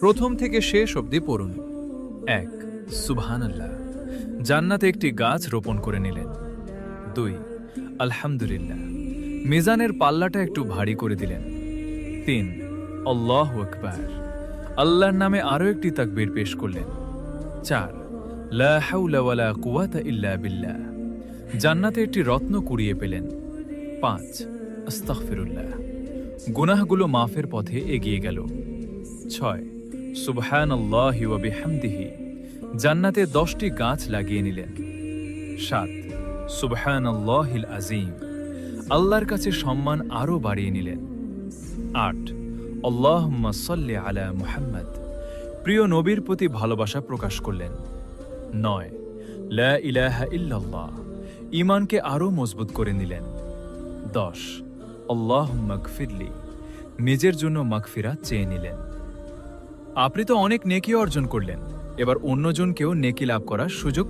প্রথম থেকে শেষ অবধি পড়ুন। ১, সুবহানাল্লাহ, জান্নাতে একটি গাছ রোপণ করে নিলেন। ২, আলহামদুলিল্লাহ, মিজানের পাল্লাটা একটু ভারী করে দিলেন। ৩, আল্লাহু আকবার, আল্লাহর নামে আরও একটি তাকবীর পেশ করলেন। ৪, লা হাওলা ওয়ালা কুওয়াতা ইল্লা বিল্লাহ, জান্নাতে একটি রত্ন কুড়িয়ে পেলেন। ৫, আস্তাগফিরুল্লাহ, গুনাহগুলো মাফের পথে এগিয়ে গেল। ৬, সুবহানাল্লাহি ওয়া বিহামদিহি, জান্নাতে ১০টি গাছ লাগিয়ে নিলেন। ৭, সুবহানাল্লাহিল আযীম, আল্লাহর কাছে সম্মান আরও বাড়িয়ে নিলেন। ৮, আল্লাহুম্মা সাল্লি আলা মুহাম্মদ, প্রিয় নবীর প্রতি ভালোবাসা প্রকাশ করলেন। ৯, লা ইলাহা ইল্লাল্লাহ, ঈমানকে আরও মজবুত করে নিলেন। ১০, আল্লাহুম্মা গফিরলি, নিজের জন্য মাগফিরাত চেয়ে নিলেন। আপনি তো অনেক নেকি অর্জন করলেন, এবার অন্যজনকেও নেকি লাভ করার সুযোগ